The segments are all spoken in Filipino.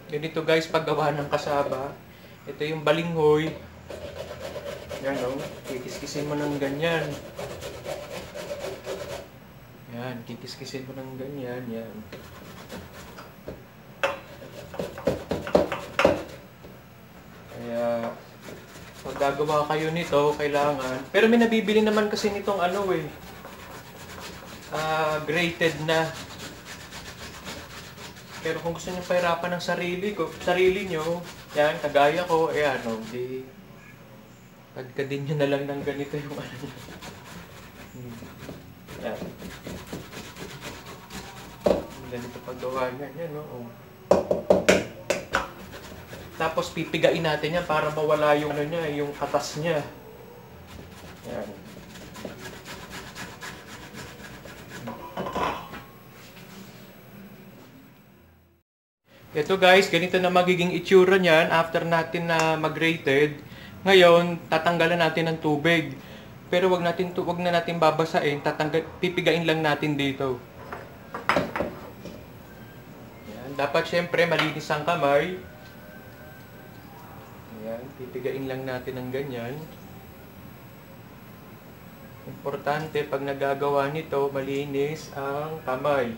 Ganito guys, paggawa ng kasaba. Ito yung balinghoy. Yan o, kikiskisin mo ng ganyan. Yan, kikiskisin mo ng ganyan. Yan. Kaya, pag gagawa kayo nito, kailangan. Pero may nabibili naman kasi nitong ano eh. Grated na. Pero kung gusto niyo pahirapan ng sarili nyo, yan, kagaya ko, ayan, o, di, kadkadin nyo na lang ng ganito yung ano. Yan. Ganito paggawa niya, yan, o. Tapos pipigain natin yan para mawala yung ano niya, yung katas niya. Yan. Ito guys, ganito na magiging itsura niyan after natin na mag-grated. Ngayon, tatanggalan natin ng tubig. Pero wag na natin babasain, pipigain lang natin dito. Yan. Dapat syempre malinis ang kamay. Yan, pipigain lang natin ng ganyan. Importante pag nagagawa nito, malinis ang kamay.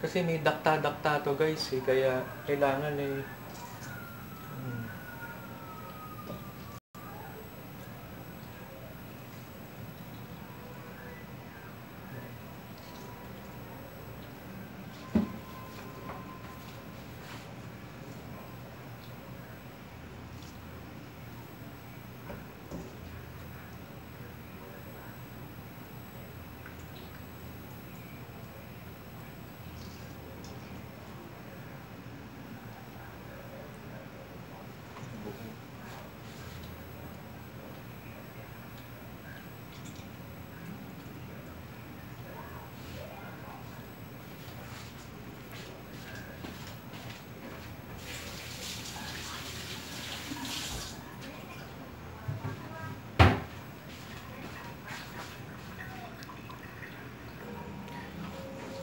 Kasi may dakta-dakta to guys eh, kaya kailangan eh.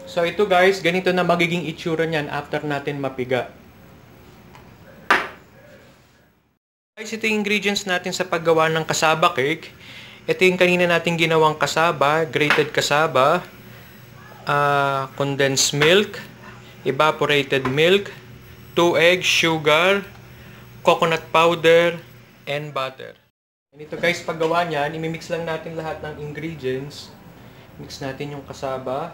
So ito guys, ganito na magiging itsura niyan after natin mapiga. Guys, ito yung ingredients natin sa paggawa ng kasaba cake. Ito yung kanina natin ginawang kasaba, grated kasaba, condensed milk, evaporated milk, 2 eggs, sugar, coconut powder, and butter. Ganito guys, paggawa niyan, imimix lang natin lahat ng ingredients. Mix natin yung kasaba.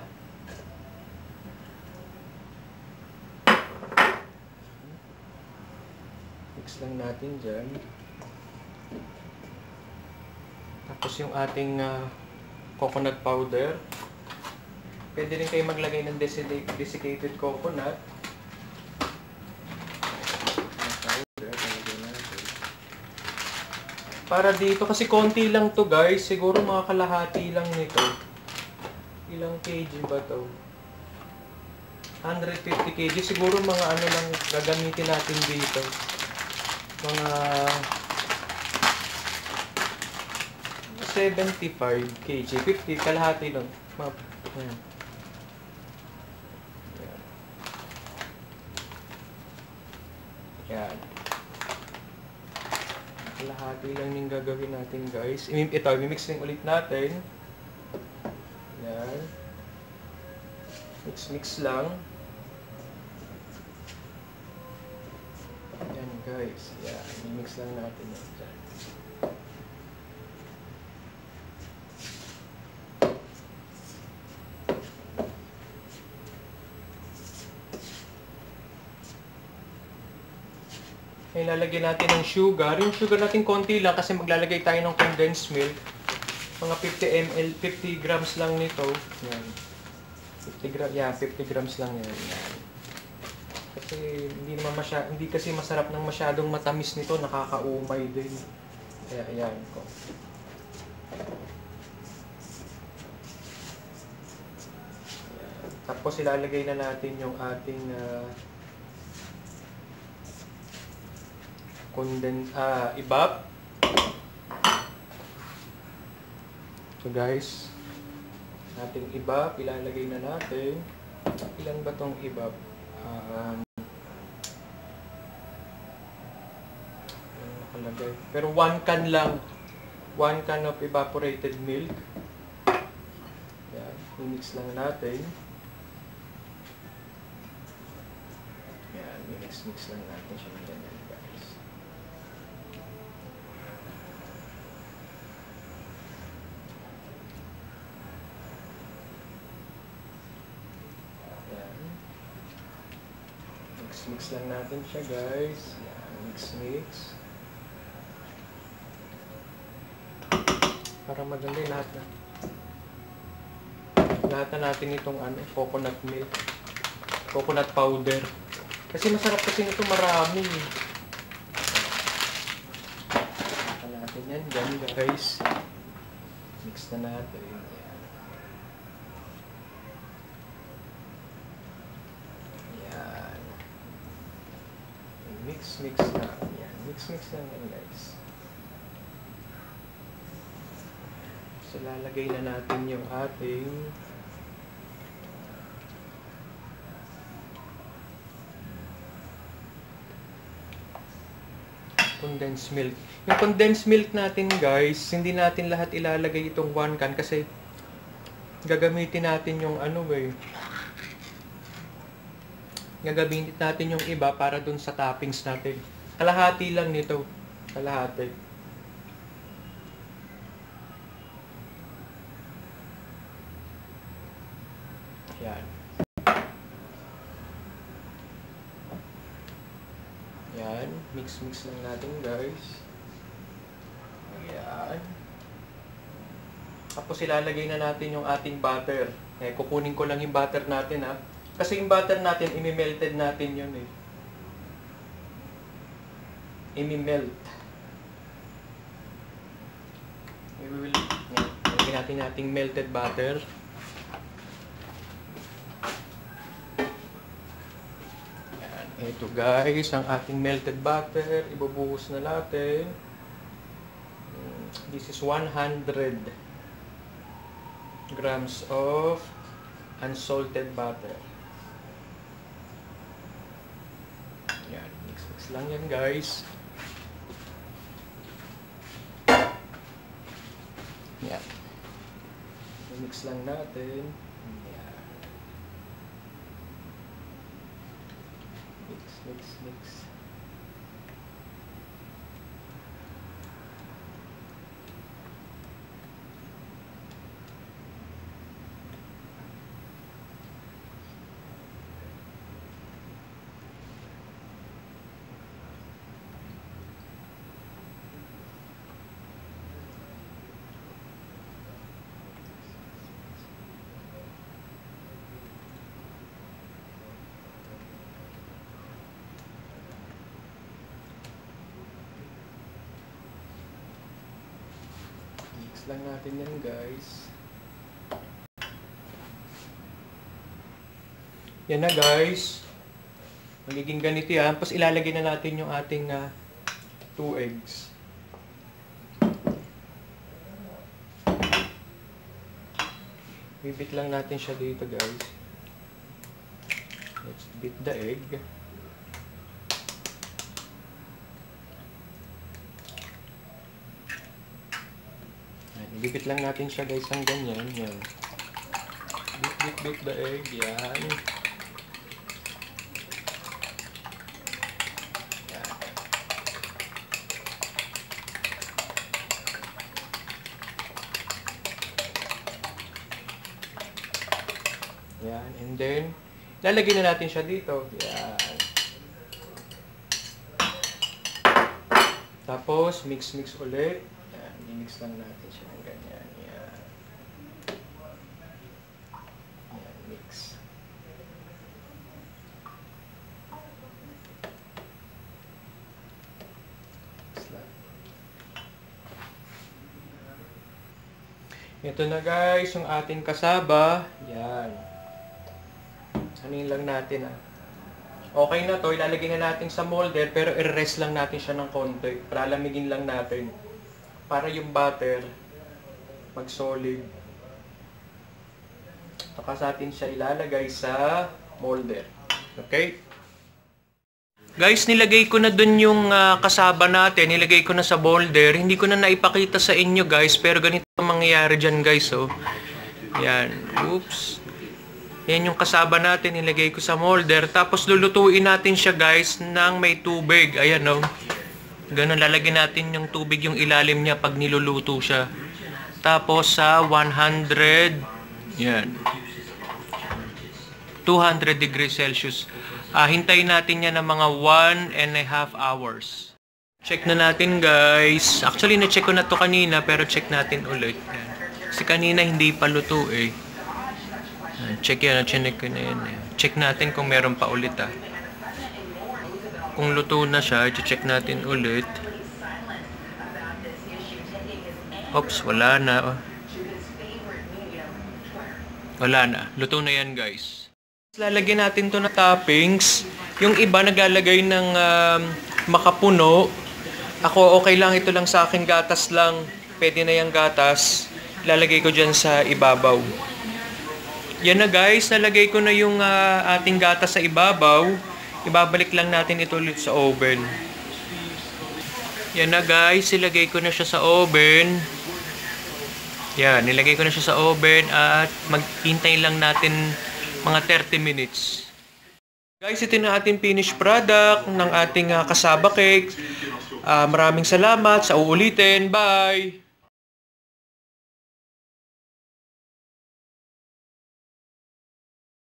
Mix lang natin dyan. Tapos yung ating coconut powder. Pwede rin kayo maglagay ng desiccated coconut. Para dito, kasi konti lang to guys. Siguro mga kalahati lang nito. Ilang kg ba to? 150 kg. Siguro mga ano lang gagamitin natin dito. Mga 75 kg. 50, kalahati lang. Ayan. Ayan. Kalahati lang yung gagawin natin guys. Ito, mimix din ulit natin. Ayan. Mix lang. Ayan guys. Ayan. Mimix lang natin. Ayan. Ilalagay natin ng sugar. Yung sugar natin konti lang kasi maglalagay tayo ng condensed milk. Mga 50 ml, 50 grams lang nito. Yan. 50 grams lang yan. Yan. Kasi hindi kasi masarap ng masyadong matamis nito, nakakaumay din. Kaya ayan ko. Tapos ilalagay na natin yung ating evap. So guys, Ating ibab, ilalagay na natin. Ilan ba tong ibab? Nakalagay. Pero 1 can lang. 1 can of evaporated milk. Yan. I-mix lang natin. Yan. I-mix lang natin siya ng ganyan, guys. Yan. Mix lang natin siya, guys. Yan. Mix. Para maganda lahat na natin itong coconut milk, coconut powder. Kasi masarap kasi nito marami. Saka natin yan dyan, guys. Mix na natin. Yan. Mix na. Yan. Mix na yan, guys. So, lalagay na natin yung ating condensed milk. Yung condensed milk natin, guys, hindi natin lahat ilalagay itong 1 can kasi gagamitin natin yung gagamitin natin yung iba para dun sa toppings natin. Kalahati lang nito. Kalahati. Yan. Yan. Mix lang natin, guys. Ayan. Tapos ilalagay na natin yung ating butter. Kukunin ko lang yung butter natin, ha. Kasi yung butter natin, imi-melted natin yun, Imi-melt. Lagyan natin ating melted butter. Ito, guys, ang ating melted butter. Ibubuhos na natin. This is 100 grams of unsalted butter. Yan. Mix lang yan, guys. Yan. Mix lang natin. Mix. Lang natin yan, guys. Yan na, guys. Magiging ganito yan. Tapos ilalagay na natin yung ating 2 eggs. Bibit lang natin siya dito, guys. Let's beat the egg. Bibit lang natin siya, guys, ang ganyan. Yan. Beat the egg. Yan. Yan. And then, lalagyan na natin siya dito. Yan. Tapos, mix ulit. Yan. I-mix lang natin siya ng ganyan. Yan. Yan. Mix. Ito na, guys, yung ating kasaba. Yan. Sanin lang natin, Okay na to, ilalagay na natin sa molder, pero i-rest lang natin siya ng konti. Palamigin lang natin. Para yung butter mag-solid. Saka sa atin siya ilalagay sa molder. Okay? Guys, nilagay ko na dun yung kasaba natin. Nilagay ko na sa molder. Hindi ko na naipakita sa inyo guys. Pero ganito ang mangyayari dyan guys. Oh. Yan. Oops. Yan yung kasaba natin. Nilagay ko sa molder. Tapos lulutuin natin siya guys ng may tubig. Ayan oh. Ganun, lalagyan natin yung tubig yung ilalim niya pag niluluto siya. Tapos sa 100. Yan. 200 degrees Celsius. Hintayin natin yan ng mga 1.5 hours. Check na natin guys. Actually, na-check ko na to kanina pero check natin ulit. Yan. Kasi kanina hindi pa luto eh. Check yan. Check ko na yan. Check natin kung meron pa ulit Kung luto na siya, check natin ulit. Oops, wala na. Wala na. Luto na yan guys. Lalagyan natin to na toppings. Yung iba naglalagay ng makapuno. Ako okay lang, ito lang sa akin, gatas lang. Pwede na yung gatas. Lalagay ko dyan sa ibabaw. Yan na guys, nalagay ko na yung ating gatas sa ibabaw. Ibabalik lang natin ito ulit sa oven. Yan na guys, ilagay ko na siya sa oven. Yan, nilagay ko na siya sa oven at maghintay lang natin mga 30 minutes. Guys, ito na ating finished product ng ating kasaba cake. Maraming salamat sa uulitin. Bye!